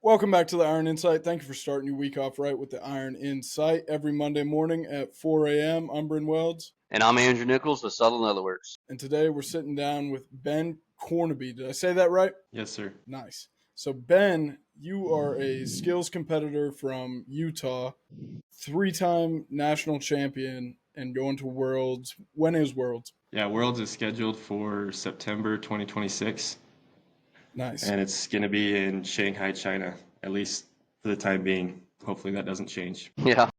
Welcome back to the Iron Insight. Thank you for starting your week off right with the Iron Insight every Monday morning at 4 a.m. I'm Bryn Welds. And I'm Andrew Nichols with Subtle Netherworks. And today we're sitting down with Ben Cornaby. Did I say that right? Yes, sir. Nice. So, Ben, you are a skills competitor from Utah, 3-time national champion, and going to Worlds. When is Worlds? Yeah, Worlds is scheduled for September 2026. Nice. And it's going to be in Shanghai, China, at least for the time being. Hopefully that doesn't change. Yeah.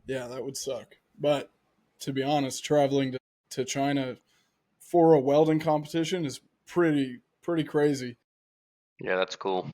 Yeah, that would suck. But to be honest, traveling to China for a welding competition is pretty crazy. Yeah, that's cool.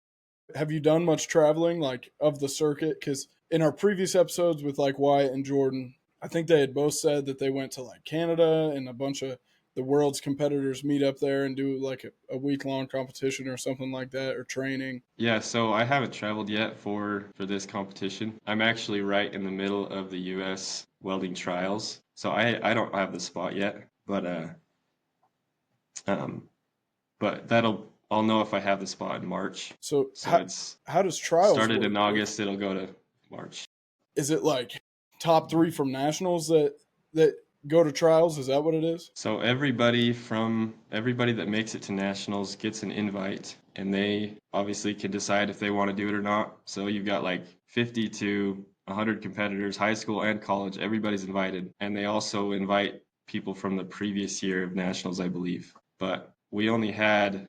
Have you done much traveling, like, of the circuit? Because in our previous episodes with, like, Wyatt and Jordan, I think they had both said that they went to, like, Canada, and a bunch of the world's competitors meet up there and do, like, a week-long competition or something like that, or training. Yeah, so I haven't traveled yet for this competition. I'm actually right in the middle of the U.S. welding trials, so I don't have the spot yet, but I'll know if I have the spot in March. So it's how does trials started work? in August, it'll go to March. Is it like top 3 from nationals that go to trials? Is that what it is? So everybody that makes it to nationals gets an invite, and they obviously can decide if they want to do it or not. So you've got like 50 to 100 competitors, high school and college. Everybody's invited, and they also invite people from the previous year of nationals, I believe. But we only had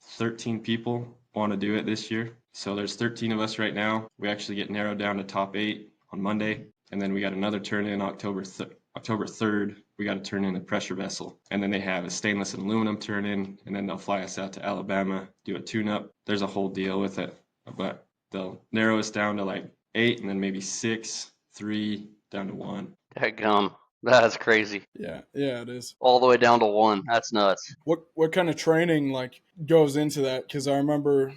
13 people want to do it this year. So there's 13 of us right now. We actually get narrowed down to top 8 on Monday, and then we got another turn in October 3rd. We got to turn in a pressure vessel, and then they have a stainless and aluminum turn in, and then they'll fly us out to Alabama, do a tune-up. There's a whole deal with it, but they'll narrow us down to like 8, and then maybe 6, 3, down to 1. Heckgum. That's crazy. Yeah, it is. All the way down to 1. That's nuts. What kind of training like goes into that? Because I remember,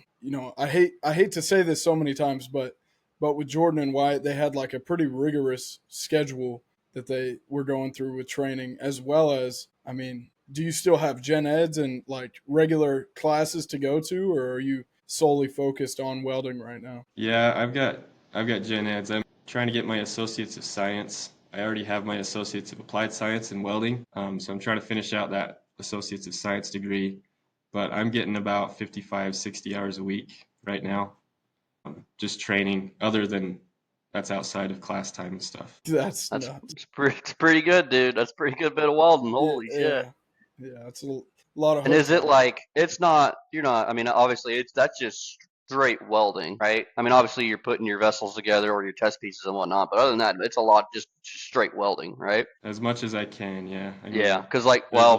I hate to say this so many times, but with Jordan and Wyatt, they had like a pretty rigorous schedule that they were going through with training, as well as, I mean, do you still have gen eds and like regular classes to go to, or are you solely focused on welding right now? Yeah, I've got gen eds. I'm trying to get my Associates of Science. I already have my Associates of Applied Science in welding, so I'm trying to finish out that Associates of Science degree, but I'm getting about 55, 60 hours a week right now, just training, other than that's outside of class time and stuff. That's nuts. It's pretty good, dude. That's a pretty good bit of welding. Holy shit. Yeah, it's a lot of. And is it like, I mean, obviously that's just straight welding, right? I mean, obviously you're putting your vessels together or your test pieces and whatnot, but other than that, it's a lot just straight welding, right? As much as I can, yeah. I mean, Yeah, because like, well,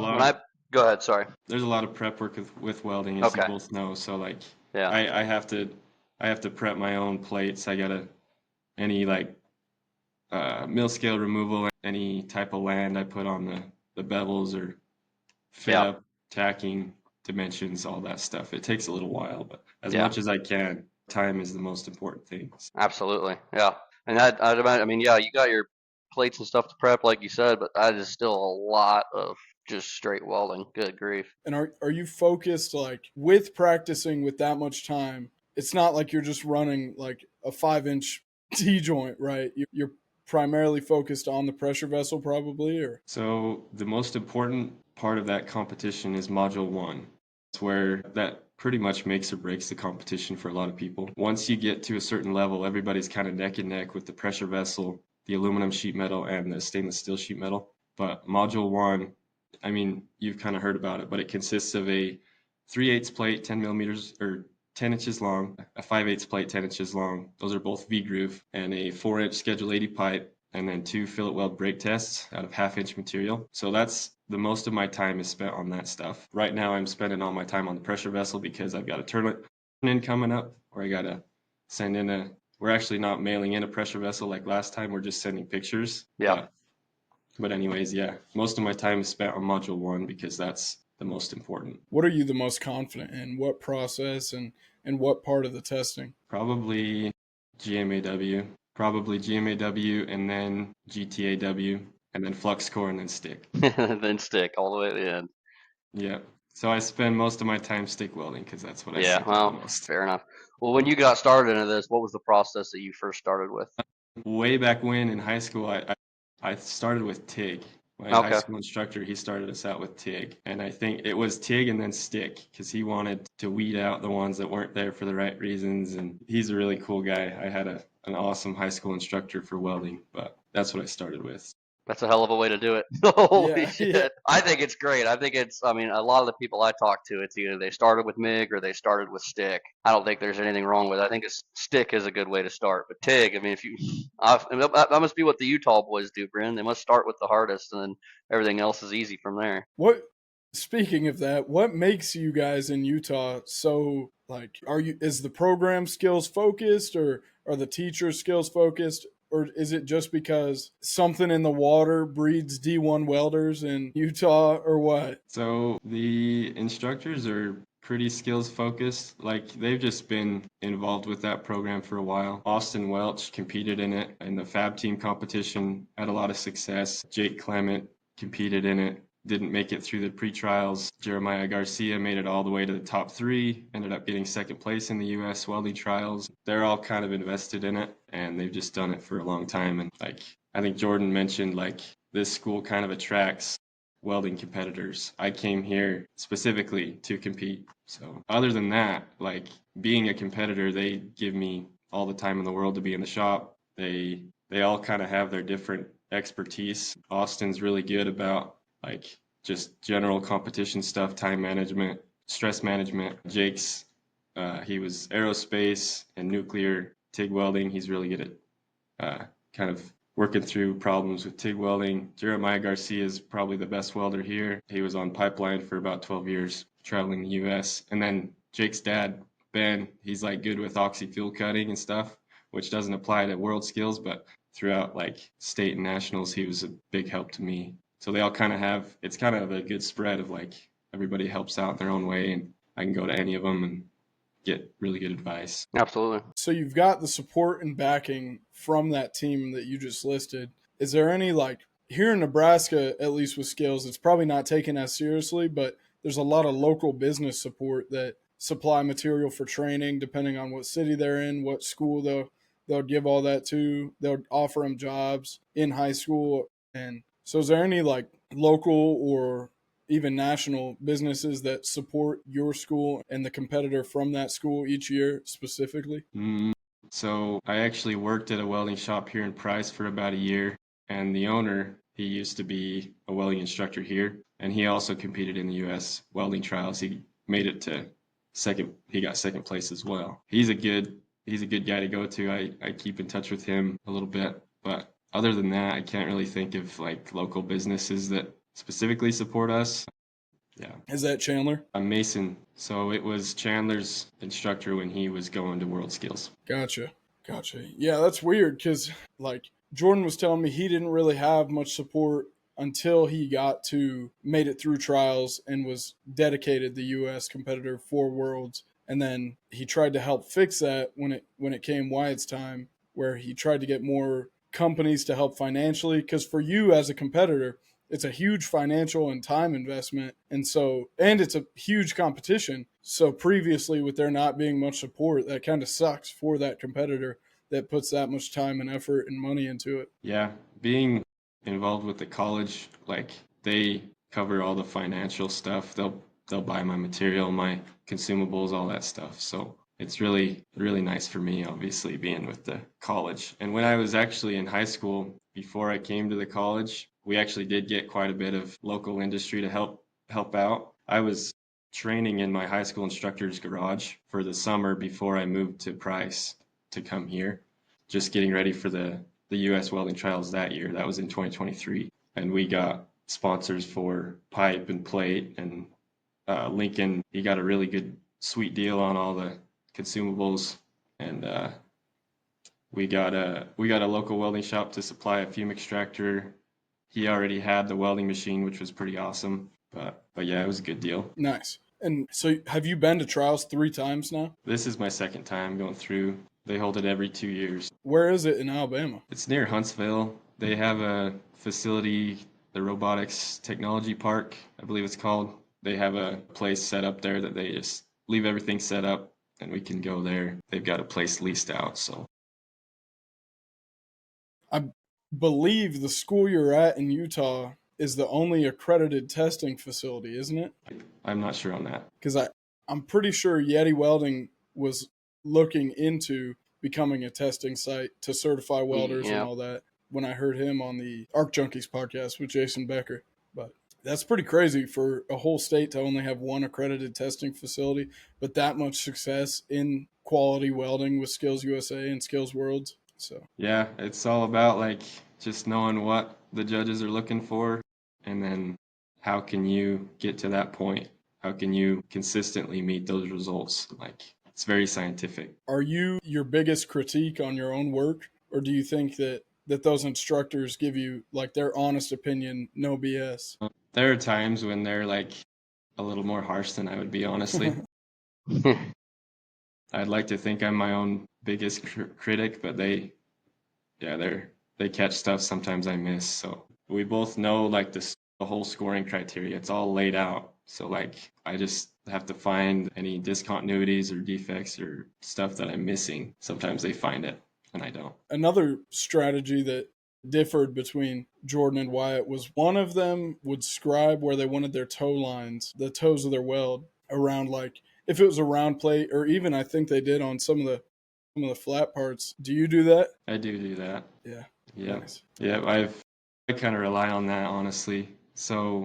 go ahead, sorry. There's a lot of prep work with welding, as you both know. So like, yeah, I have to prep my own plates. I gotta any like mill scale removal, any type of land I put on the bevels or fit up, tacking, dimensions, all that stuff. It takes a little while, but as much as I can, time is the most important thing. Absolutely, yeah. And I mean, yeah, you got your plates and stuff to prep, like you said, but that is still a lot of just straight welding. Good grief. And are you focused, like, with practicing with that much time? It's not like you're just running like a 5-inch T-joint, right? You're primarily focused on the pressure vessel, probably, or? So the most important part of that competition is Module 1. It's where that pretty much makes or breaks the competition for a lot of people. Once you get to a certain level, everybody's kind of neck and neck with the pressure vessel, the aluminum sheet metal, and the stainless steel sheet metal. But Module 1, I mean, you've kind of heard about it, but it consists of a 3/8 plate, 10 millimeters or 10 inches long, a 5/8 plate, 10 inches long. Those are both V-groove, and a 4-inch Schedule 80 pipe, and then 2 fillet weld brake tests out of 1/2-inch material. So that's the most of my time is spent on that stuff. Right now I'm spending all my time on the pressure vessel because I've got a turn in coming up, or I got to send in we're actually not mailing in a pressure vessel like last time. We're just sending pictures. Yeah. But anyways, yeah, most of my time is spent on Module 1 because that's the most important. What are you the most confident in? What process and what part of the testing? Probably GMAW, and then GTAW, and then flux core, and then stick. Then stick all the way to the end. Yeah. So I spend most of my time stick welding because that's what I Yeah, suck well, at most. fair enough. Well, when you got started into this, what was the process that you first started with? Way back when in high school, I started with TIG. My high Okay. school instructor, he started us out with TIG. And I think it was TIG and then stick because he wanted to weed out the ones that weren't there for the right reasons. And he's a really cool guy. I had an awesome high school instructor for welding, but that's what I started with. That's a hell of a way to do it. Holy Yeah, yeah. shit. I think it's great. I mean, a lot of the people I talk to, it's either they started with MIG or they started with stick. I don't think there's anything wrong with it. I think stick is a good way to start. But TIG, I mean, that must be what the Utah boys do, Bryn. They must start with the hardest and then everything else is easy from there. What speaking of that, what makes you guys in Utah so like is the program skills focused or are the teacher skills focused? Or is it just because something in the water breeds D1 welders in Utah or what? So the instructors are pretty skills focused. Like they've just been involved with that program for a while. Austin Welch competed in it in the Fab team competition, had a lot of success. Jake Clement competed in it, didn't make it through the pre-trials. Jeremiah Garcia made it all the way to the top 3, ended up getting second place in the US welding trials. They're all kind of invested in it and they've just done it for a long time. And like I think Jordan mentioned, like this school kind of attracts welding competitors. I came here specifically to compete. So other than that, like being a competitor, they give me all the time in the world to be in the shop. They all kind of have their different expertise. Austin's really good about like just general competition stuff, time management, stress management. Jake's he was aerospace and nuclear TIG welding. He's really good at kind of working through problems with TIG welding. Jeremiah Garcia is probably the best welder here. He was on pipeline for about 12 years, traveling the US. And then Jake's dad, Ben, he's like good with oxy fuel cutting and stuff, which doesn't apply to world skills, but throughout like state and nationals, he was a big help to me. So they all kind of have, it's kind of a good spread of like everybody helps out in their own way, and I can go to any of them and get really good advice. Absolutely. So you've got the support and backing from that team that you just listed. Is there any like here in Nebraska, at least with skills, it's probably not taken as seriously, but there's a lot of local business support that supply material for training, depending on what city they're in, what school they'll give all that to. They'll offer them jobs in high school. And so is there any like local or even national businesses that support your school and the competitor from that school each year specifically? So I actually worked at a welding shop here in Price for about a year, and the owner, he used to be a welding instructor here, and he also competed in the US welding trials. He made it to he got second place as well. He's a good guy to go to. I keep in touch with him a little bit, but other than that, I can't really think of like local businesses that specifically support us. Yeah. Is that Chandler? I'm Mason. So it was Chandler's instructor when he was going to World Skills. Gotcha. Yeah, that's weird because, like, Jordan was telling me he didn't really have much support until he made it through trials and was dedicated the U.S. competitor for Worlds. And then he tried to help fix that when it came Wyatt's time, where he tried to get more companies to help financially. Because for you as a competitor, it's a huge financial and time investment. And it's a huge competition. So previously, with there not being much support, that kind of sucks for that competitor that puts that much time and effort and money into it. Yeah, being involved with the college, like they cover all the financial stuff. They'll buy my material, my consumables, all that stuff. So it's really nice for me, obviously, being with the college. And when I was actually in high school, before I came to the college, we actually did get quite a bit of local industry to help out. I was training in my high school instructor's garage for the summer before I moved to Price to come here, just getting ready for the US welding trials that year. That was in 2023. And we got sponsors for pipe and plate, and Lincoln, he got a really good sweet deal on all the consumables, and we got a local welding shop to supply a fume extractor. He already had the welding machine, which was pretty awesome. But yeah, it was a good deal. Nice. And so have you been to trials 3 times now? This is my second time going through. They hold it every 2 years. Where is it in Alabama? It's near Huntsville. They have a facility, the Robotics Technology Park, I believe it's called. They have a place set up there that they just leave everything set up and we can go there. They've got a place leased out, so. I believe the school you're at in Utah is the only accredited testing facility, isn't it? I'm not sure on that. Because I'm pretty sure Yeti Welding was looking into becoming a testing site to certify welders and all that when I heard him on the Arc Junkies podcast with Jason Becker. But that's pretty crazy for a whole state to only have one accredited testing facility, but that much success in quality welding with Skills USA and Skills Worlds. So yeah, it's all about like just knowing what the judges are looking for, and then how can you get to that point? How can you consistently meet those results? Like, it's very scientific. Are you your biggest critique on your own work, or do you think that those instructors give you like their honest opinion, no BS? There are times when they're like a little more harsh than I would be, honestly. I'd like to think I'm my own biggest critic, but they catch stuff sometimes I miss. So we both know like the whole scoring criteria. It's all laid out. So like I just have to find any discontinuities or defects or stuff that I'm missing. Sometimes they find it and I don't. Another strategy that differed between Jordan and Wyatt was one of them would scribe where they wanted their toe lines, the toes of their weld, around like if it was a round plate, or even I think they did on some of the flat parts. Do you do that? I do that. Yeah. Yeah. Nice. Yeah, I kind of rely on that, honestly. So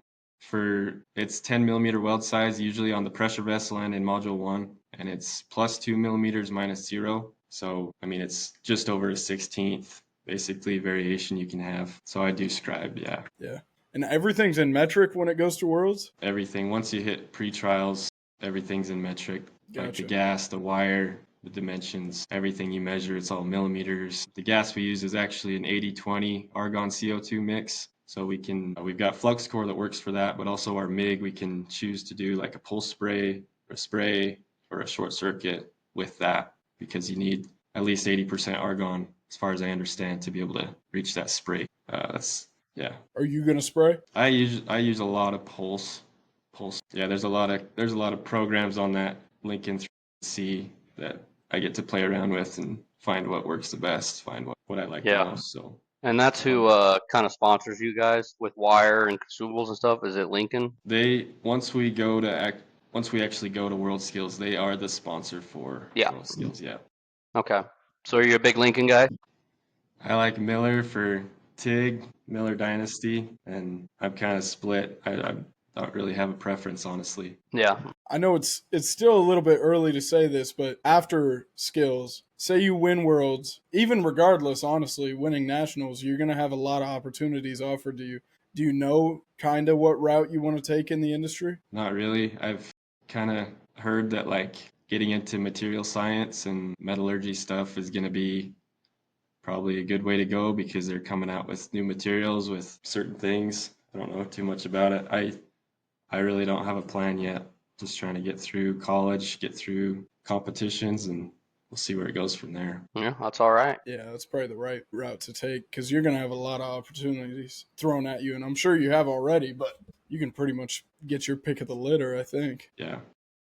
it's 10 millimeter weld size, usually on the pressure vessel and in module 1, and it's plus 2 millimeters minus 0. So, I mean, it's just over a 16th, basically, variation you can have. So I do scribe, yeah. Yeah. And everything's in metric when it goes to Worlds? Everything. Once you hit pre-trials, everything's in metric. Gotcha. Like the gas, the wire, the dimensions, everything you measure, it's all millimeters. The gas we use is actually an 80-20 argon CO2 mix. So we've got flux core that works for that, but also our MIG, we can choose to do like a pulse spray, or a spray, or a short circuit with that, because you need at least 80% argon, as far as I understand, to be able to reach that spray. Yeah. Are you gonna spray? I use a lot of pulse. Yeah, there's a lot of programs on that Lincoln 3C that I get to play around with and find what works the best, find what I like the most. So. And that's who kind of sponsors you guys with wire and consumables and stuff. Is it Lincoln? Once we actually go to World Skills, they are the sponsor for World Skills. Yeah. Okay. So are you a big Lincoln guy? I like Miller for TIG, Miller Dynasty, and I'm kind of split. I don't really have a preference, honestly. Yeah. I know it's still a little bit early to say this, but after Skills, say you win Worlds, even regardless, honestly, winning Nationals, you're going to have a lot of opportunities offered to you. Do you know kind of what route you want to take in the industry? Not really. I've kind of heard that like getting into material science and metallurgy stuff is going to be probably a good way to go, because they're coming out with new materials with certain things. I don't know too much about it. I really don't have a plan yet. Just trying to get through college, get through competitions, and we'll see where it goes from there. Yeah, that's all right. Yeah, that's probably the right route to take, because you're going to have a lot of opportunities thrown at you, and I'm sure you have already, but you can pretty much get your pick of the litter, I think. Yeah.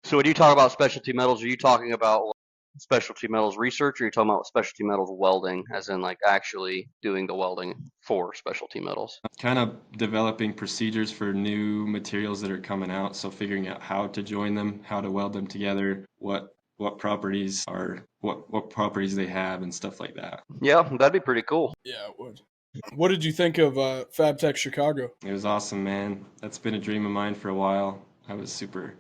So when you talk about specialty metals, are you talking about specialty metals research, or are you talking about specialty metals welding, as in like actually doing the welding for specialty metals? Kind of developing procedures for new materials that are coming out. So figuring out how to join them, how to weld them together, what properties they have, and stuff like that. Yeah, that'd be pretty cool. Yeah, it would. What did you think of Fabtech Chicago? It was awesome, man. That's been a dream of mine for a while. I was super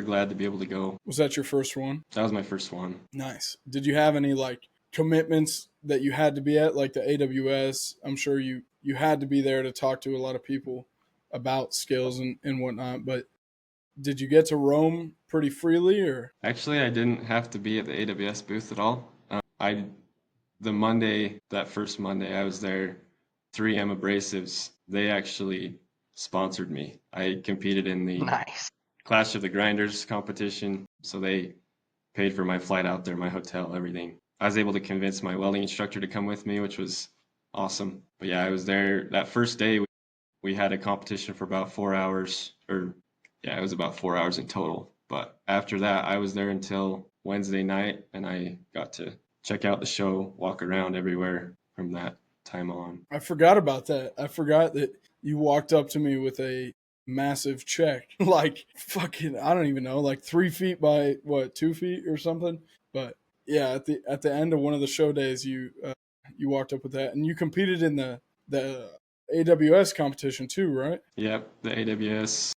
glad to be able to go. Was that your first one? That was my first one. Nice. Did you have any like commitments that you had to be at, like the AWS? I'm sure you had to be there to talk to a lot of people about skills and whatnot, but did you get to roam pretty freely? Or actually, I didn't have to be at the AWS booth at all. That first Monday I was there, 3M Abrasives, they actually sponsored me. I competed in the Clash of the Grinders competition, so they paid for my flight out there, my hotel, everything. I was able to convince my welding instructor to come with me, which was awesome. But yeah, I was there that first day. We had a competition for about 4 hours, it was about 4 hours in total. But after that, I was there until Wednesday night, and I got to check out the show, walk around everywhere from that time on. I forgot about that. I forgot that you walked up to me with a massive check, like fucking, I don't even know, like 3 feet by what, 2 feet or something. But yeah, at the end of one of the show days, you walked up with that, and you competed in the AWS competition too, right? Yep, the AWS,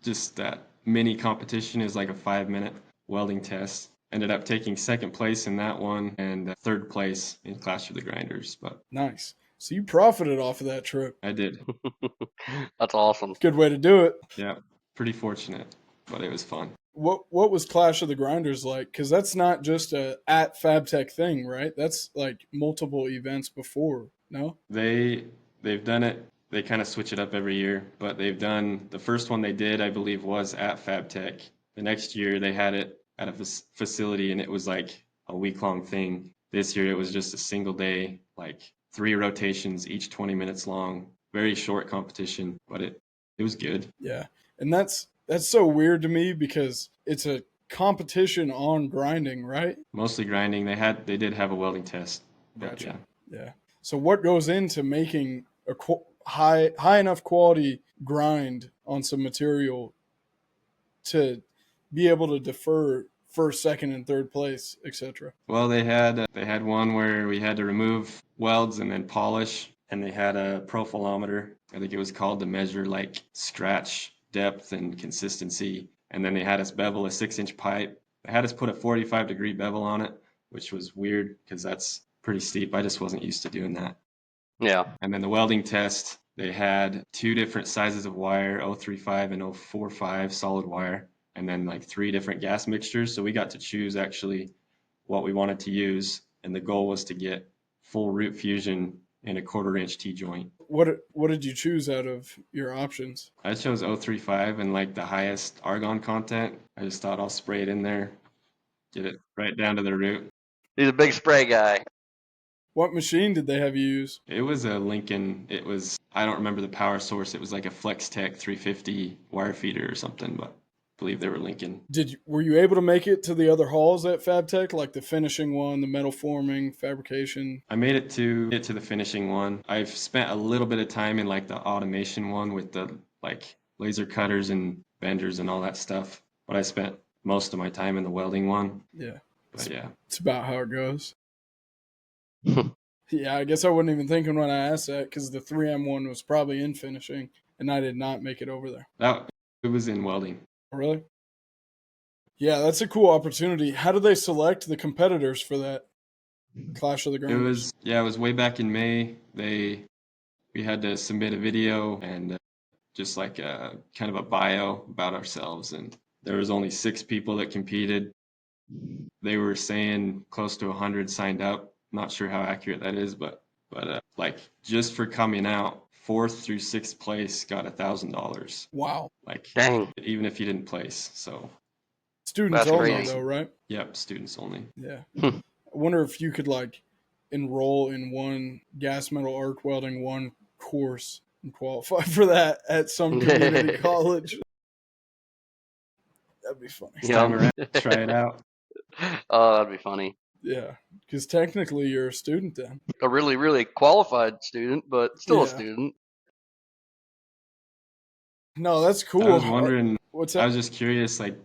just that mini competition is like a 5-minute welding test. Ended up taking second place in that one and third place in Clash of the Grinders, but Nice. So you profited off of that trip. I did. That's awesome. Good way to do it. Yeah, pretty fortunate, but it was fun. What was Clash of the Grinders like? Because that's not just a at Fabtech thing, right? That's like multiple events before. No. They've done it. They kind of switch it up every year, but they've done the first one they did, I believe, was at Fabtech. The next year they had it at a facility, and it was like a week-long thing. This year it was just a single day, like 3 rotations, each 20 minutes long. Very short competition, but it was good. Yeah, and that's so weird to me because it's a competition on grinding, right? Mostly grinding. They did have a welding test. But Gotcha. yeah. Yeah. So what goes into making a high enough quality grind on some material to be able to defer first, second, and third place, etc.? Well, they had one where we had to remove welds and then polish, and they had a profilometer. I think it was called, to measure like scratch depth and consistency. And then they had us bevel a 6-inch pipe. They had us put a 45-degree bevel on it, which was weird because that's pretty steep. I just wasn't used to doing that. Yeah. And then the welding test, they had 2 different sizes of wire, 035 and 045 solid wire, and then like 3 different gas mixtures. So we got to choose actually what we wanted to use, and the goal was to get full root fusion in a 1/4-inch T-joint. What did you choose out of your options? I chose 035 and like the highest argon content. I just thought I'll spray it in there, get it right down to the root. He's a big spray guy. What machine did they have you use? It was a Lincoln. I don't remember the power source. It was like a Flex-Tech 350 wire feeder or something, but I believe they were Lincoln. Were you able to make it to the other halls at Fabtech, like the finishing one, the metal forming, fabrication? I made it to the finishing one. I've spent a little bit of time in like the automation one with the like laser cutters and benders and all that stuff, but I spent most of my time in the welding one. Yeah. But yeah. It's about how it goes. Yeah, I guess I wasn't even thinking when I asked that because the 3M one was probably in finishing, and I did not make it over there. It was in welding. Really? Yeah, that's a cool opportunity. How do they select the competitors for that Clash of the Grinders? It was way back in May. We had to submit a video and just like a kind of a bio about ourselves, and there was only 6 people that competed. They were saying close to 100 signed up. Not sure how accurate that is, but like just for coming out, 4th through 6th place got $1,000. Wow. Like, Dang. even if you didn't place. So Students That's only, crazy. though, right? yep, students only. Yeah. I wonder if you could like enroll in one gas metal arc welding 1 course and qualify for that at some community college. That'd be funny. Next time around, try it out. Oh, that'd be funny. Yeah, because technically you're a student then. A really, really qualified student, but still a Yeah. student. No, that's cool. I was wondering, What's I that? was just curious, like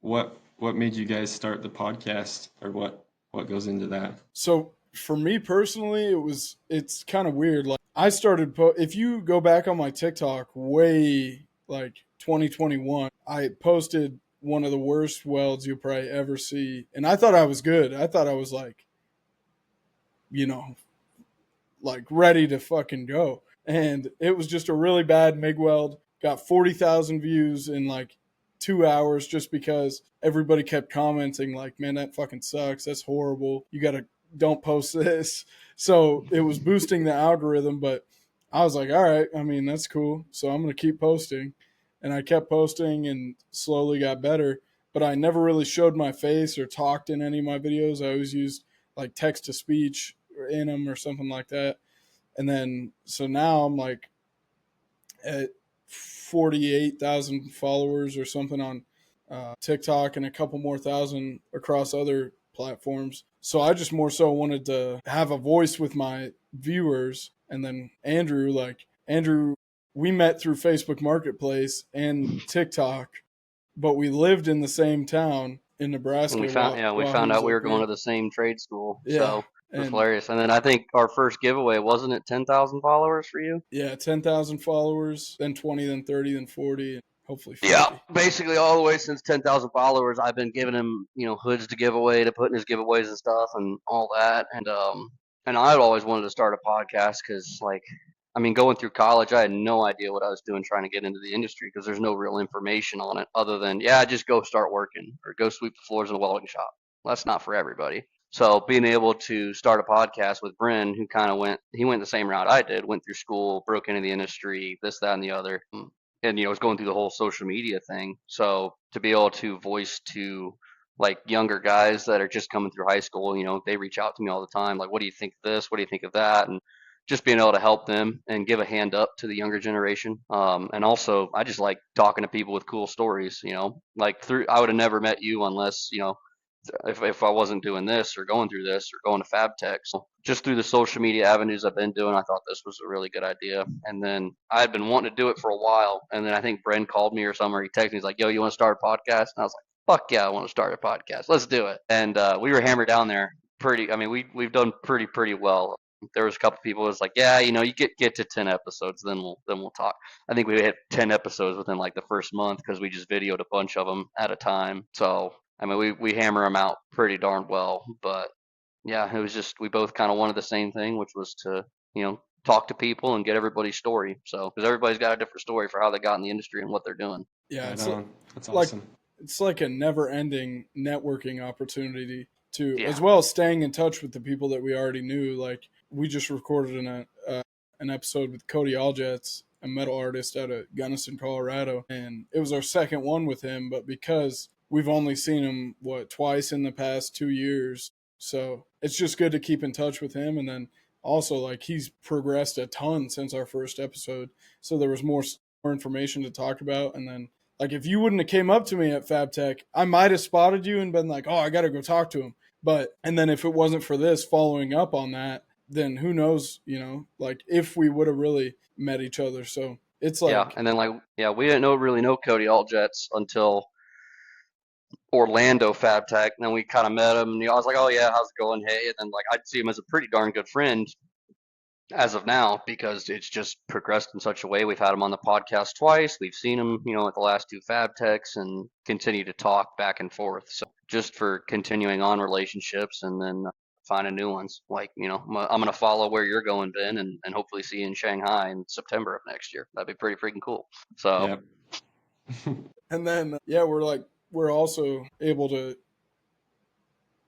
what made you guys start the podcast, or what goes into that? So for me personally, it's kind of weird. Like I started, if you go back on my TikTok way like 2021, I posted one of the worst welds you'll probably ever see. And I thought I was good. I thought I was like, like ready to fucking go. And it was just a really bad MIG weld. Got 40,000 views in like 2 hours just because everybody kept commenting like, man, that fucking sucks. That's horrible. Don't post this. So it was boosting the algorithm, but I was like, all right, I mean, that's cool. So I'm going to keep posting. And I kept posting and slowly got better, but I never really showed my face or talked in any of my videos. I always used like text to speech in them or something like that. And then, so now I'm like at 48,000 followers or something on TikTok, and a couple more thousand across other platforms. So I just more so wanted to have a voice with my viewers. And then Andrew, we met through Facebook Marketplace and TikTok, but we lived in the same town in And Nebraska we while he found was out we up were going here. to the same trade school. Yeah. So it was And hilarious. And then I think our first giveaway, wasn't it 10,000 followers for you? yeah, 10,000 followers, then 20, then 30, then 40, and hopefully Yeah, 50. basically all the way since 10,000 followers, I've been giving him, hoods to give away, to put in his giveaways and stuff and all that. And I'd always wanted to start a podcast because, like, I mean, going through college, I had no idea what I was doing trying to get into the industry because there's no real information on it other than, yeah, just go start working or go sweep the floors in a welding shop. Well, that's not for everybody. So being able to start a podcast with Bryn, who kind of went the same route I did, went through school, broke into the industry, this, that, and the other, and was going through the whole social media thing. So to be able to voice to like younger guys that are just coming through high school, they reach out to me all the time, like, what do you think of this? What do you think of that? And just being able to help them and give a hand up to the younger generation. And also, I just like talking to people with cool stories. Like I would have never met you unless if I wasn't doing this or going through this or going to Fabtech. So just through the social media avenues I've been doing, I thought this was a really good idea. And then I had been wanting to do it for a while. And then I think Bren called me or something, or he texted me. He's like, yo, you want to start a podcast? And I was like, fuck yeah, I want to start a podcast. Let's do it. And we were hammered down there pretty. I mean, we've done pretty well. There was a couple people who was like, yeah, you get to 10 episodes, then we'll talk. I think we hit 10 episodes within like the first month because we just videoed a bunch of them at a time. So I mean, we hammer them out pretty darn well. But yeah, it was just we both kind of wanted the same thing, which was to talk to people and get everybody's story. So because everybody's got a different story for how they got in the industry and what they're doing. Yeah, Right it's on. That's like awesome. it's like a never-ending networking opportunity to, Yeah, as well as staying in touch with the people that we already knew. Like we just recorded an episode with Cody Aljets, a metal artist out of Gunnison, Colorado, and it was our second one with him. But because we've only seen him twice in the past 2 years, so it's just good to keep in touch with him. And then also, like, he's progressed a ton since our first episode, so there was more information to talk about. And then, like, if you wouldn't have came up to me at Fabtech, I might have spotted you and been like, oh, I got to go talk to him. And then if it wasn't for this following up on that, then who knows, like if we would have really met each other. So it's yeah. like, And then we didn't really know Cody Altjets until Orlando Fabtech. And then we kind of met him, and I was like, oh yeah, how's it going? Hey, and then like I'd see him as a pretty darn good friend as of now because it's just progressed in such a way. We've had him on the podcast twice. We've seen him, at the last two Fabtechs and continue to talk back and forth. So just for continuing on relationships and then finding new ones. Like, I'm going to follow where you're going, Ben, and hopefully see you in Shanghai in September of next year. That'd be pretty freaking cool. So, Yeah. and then, yeah, we're also able to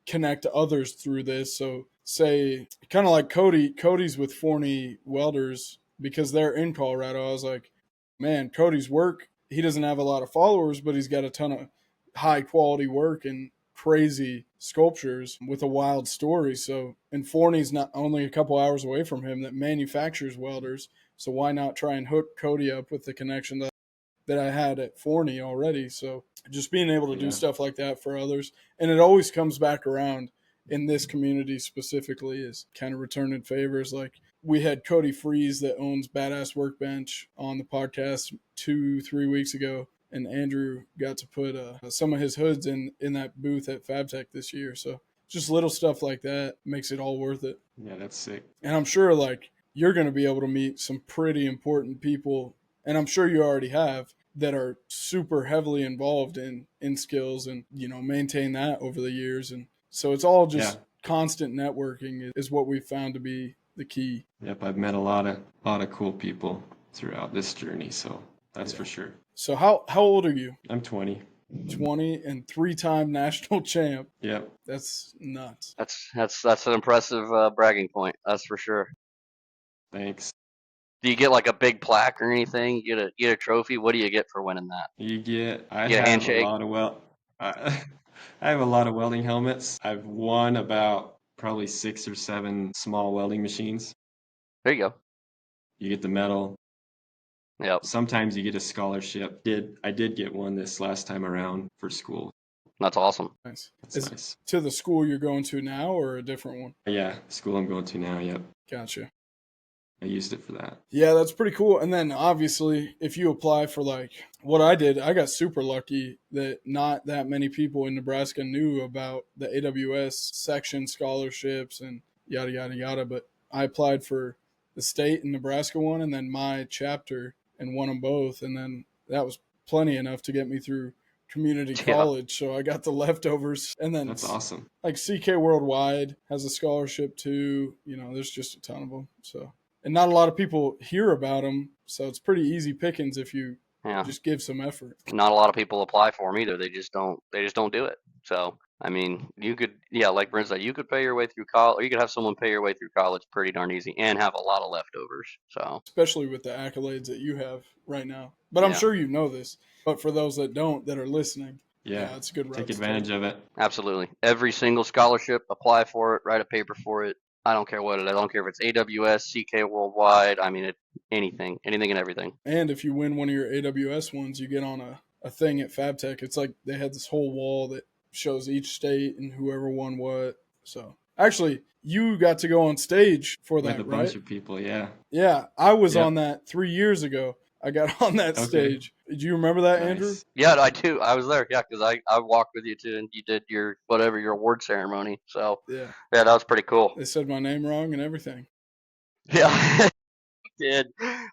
connect others through this. So say kind of like Cody's with Forney Welders because they're in Colorado. I was like, man, Cody's work, he doesn't have a lot of followers, but he's got a ton of high quality work and crazy sculptures with a wild story. So, and Forney's not only a couple hours away from him that manufactures welders. So why not try and hook Cody up with the connection that I had at Forney already. So just being able to do Yeah. stuff like that for others. And it always comes back around in this community specifically is kind of returning favors. Like we had Cody Freeze that owns Badass Workbench on the podcast 2-3 weeks ago. And Andrew got to put some of his hoods in that booth at Fabtech this year. So just little stuff like that makes it all worth it. Yeah, that's sick. And I'm sure like you're going to be able to meet some pretty important people, and I'm sure you already have, that are super heavily involved in skills and maintain that over the years. And so it's all just constant networking is what we've found to be the key. Yep, I've met a lot of cool people throughout this journey, so that's for sure. So how old are you? I'm 20. 20 and 3-time national champ. Yep. That's nuts. that's an impressive bragging point. That's for sure. Thanks. Do you get like a big plaque or anything? You get a trophy? What do you get for winning that? I Get a have handshake? a lot of I have a lot of welding helmets. I've won about probably 6 or 7 small welding machines. There you go. You get the medal. Yep. Sometimes you get a scholarship. I did get one this last time around for school. That's awesome. Nice. That's Is it nice. to the school you're going to now or a different one? Yeah, school I'm going to now. Yep. Gotcha. I used it for that. Yeah, that's pretty cool. And then obviously, if you apply for like what I did, I got super lucky that not that many people in Nebraska knew about the AWS section scholarships and yada, yada, yada. But I applied for the state and Nebraska one and then my chapter and won them both. And then that was plenty enough to get me through community Yeah. college. So I got the leftovers. And then That's awesome. like CK Worldwide has a scholarship too. You know, there's just a ton of them. So. And not a lot of people hear about them, so it's pretty easy pickings if you Yeah. just give some effort. Not a lot of people apply for them either. They just don't do it. So, I mean, you could, yeah, like Brent said, you could pay your way through college, or you could have someone pay your way through college pretty darn easy and have a lot of leftovers. So, especially with the accolades that you have right now. But I'm sure you know this. But for those that don't, that are listening, yeah, it's a good route. Take advantage of it. Absolutely. Every single scholarship, apply for it, write a paper for it. I don't care what it is. I don't care if it's AWS, CK Worldwide. I mean, anything and everything. And if you win one of your AWS ones, you get on a thing at Fabtech. It's like they had this whole wall that shows each state and whoever won what. So actually, you got to go on stage for that, With a right? bunch of people, yeah. Yeah, I was on that 3 years ago. I got on that stage. Do you remember that, Nice. Andrew? Yeah, I do. I was there. Yeah, because I walked with you too, and you did your award ceremony. So Yeah, that was pretty cool. they said my name wrong and everything. Yeah, did.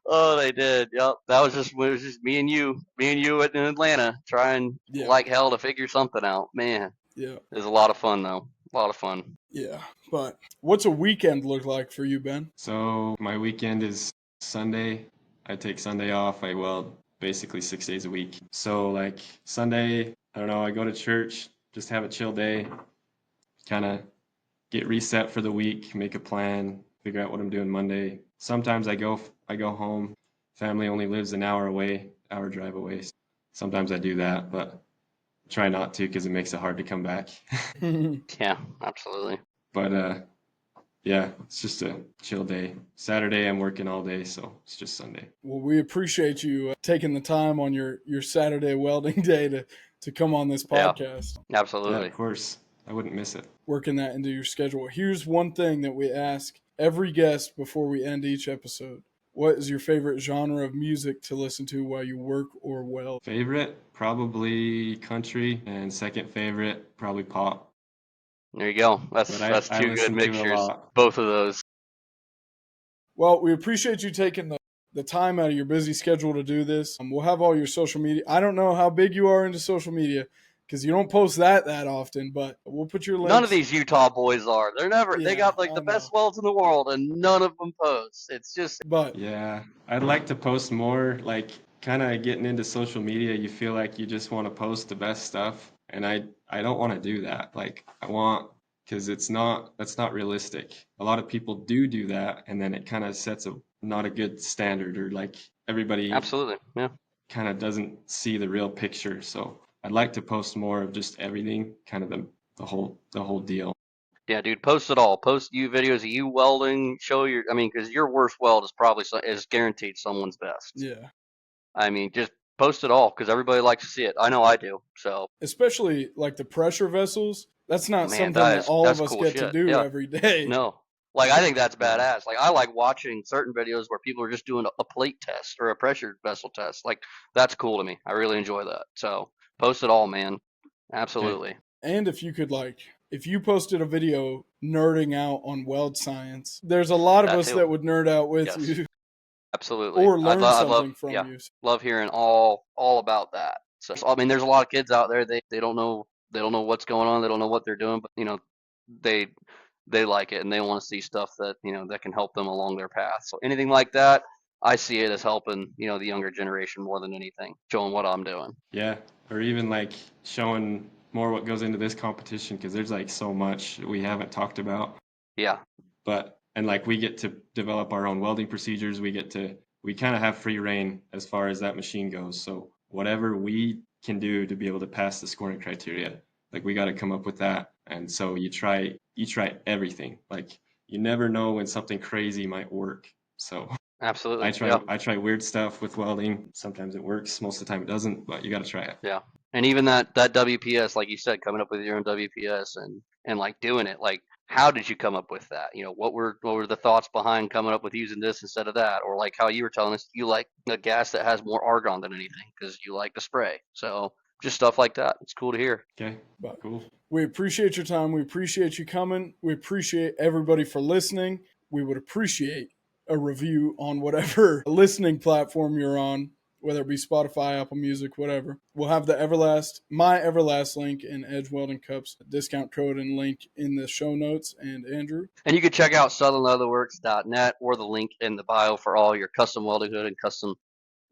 Oh, they did. Yep. It was just me and you in Atlanta trying like hell to figure something out. Man. Yeah. It was a lot of fun though. A lot of fun. Yeah. But what's a weekend look like for you, Ben? So my weekend is Sunday. I take Sunday off. I weld basically 6 days a week. So like Sunday, I don't know, I go to church, just have a chill day, kind of get reset for the week, make a plan, figure out what I'm doing Monday. Sometimes I go home. Family only lives an hour away, hour drive away. Sometimes I do that, but try not to because it makes it hard to come back. Yeah, absolutely. But yeah, it's just a chill day. Saturday I'm working all day, so it's just Sunday. Well, we appreciate you taking the time on your Saturday welding day to come on this podcast. Yeah, absolutely. Yeah, of course. I wouldn't miss it. Working that into your schedule. Here's one thing that we ask every guest before we end each episode. What is your favorite genre of music to listen to while you work or weld? Favorite? Probably country, and second favorite, probably pop. There you go. That's two good mixtures. Both of those. Well, we appreciate you taking the time out of your busy schedule to do this. We'll have all your social media. I don't know how big you are into social media because you don't post that often, but we'll put your links. None of these Utah boys are. They're never. They got like the best welds in the world, and none of them post. It's just. But yeah, I'd like to post more. Like kind of getting into social media, you feel like you just want to post the best stuff, and I don't want to do that. Like I want. Because that's not realistic. A lot of people do that, and then it kind of sets not a good standard, or like everybody absolutely, yeah, kind of doesn't see the real picture. So I'd like to post more of just everything, kind of the whole deal. Yeah, dude, post it all. Post you videos of you welding. Show your. I mean, because your worst weld is probably is guaranteed someone's best. Yeah. I mean, just post it all because everybody likes to see it. I know I do. So especially like the pressure vessels. That's not something that all of us cool get to do every day. No. Like, I think that's badass. Like, I like watching certain videos where people are just doing a plate test or a pressure vessel test. Like, that's cool to me. I really enjoy that. So, post it all, man. Absolutely. And if you could, if you posted a video nerding out on weld science, there's a lot of us that would nerd out with you. Absolutely. Or learn something from you. Love hearing all about that. So, I mean, there's a lot of kids out there, they don't know what's going on. They don't know what they're doing, but they like it and they want to see stuff that that can help them along their path. So anything like that, I see it as helping the younger generation more than anything, showing what I'm doing. Yeah, or even like showing more what goes into this competition because there's like so much we haven't talked about. Yeah. And like we get to develop our own welding procedures. We kind of have free reign as far as that machine goes. So whatever we can do to be able to pass the scoring criteria, like we got to come up with that. And so you try everything. Like you never know when something crazy might work. So Absolutely. I try weird stuff with welding. Sometimes it works, most of the time it doesn't, but you got to try it. Yeah. And even that WPS, like you said, coming up with your own WPS and like doing it, like how did you come up with that? What were the thoughts behind coming up with using this instead of that? Or like how you were telling us you like a gas that has more argon than anything because you like to spray. So just stuff like that. It's cool to hear. Okay, But cool. we appreciate your time. We appreciate you coming. We appreciate everybody for listening. We would appreciate a review on whatever listening platform you're on, whether it be Spotify, Apple Music, whatever. We'll have my Everlast link and Edge Welding Cups discount code and link in the show notes. And Andrew. And you can check out southernleatherworks.net or the link in the bio for all your custom welding hood and custom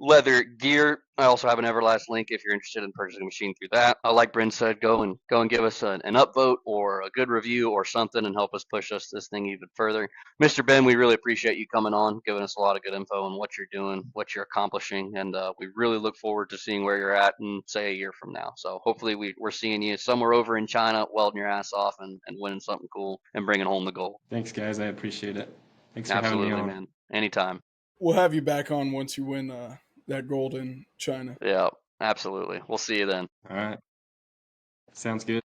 leather gear. I also have an Everlast link if you're interested in purchasing a machine through that. Like Bryn said, go and give us an upvote or a good review or something and help us push this thing even further. Mr. Ben, we really appreciate you coming on, giving us a lot of good info on what you're doing, what you're accomplishing, and we really look forward to seeing where you're at in, say, a year from now. So hopefully we're seeing you somewhere over in China, welding your ass off and winning something cool and bringing home the gold. Thanks, guys. I appreciate it. Thanks for having me Absolutely, on. man. Anytime. We'll have you back on once you win that gold in China. Yeah, absolutely. We'll see you then. All right. Sounds good.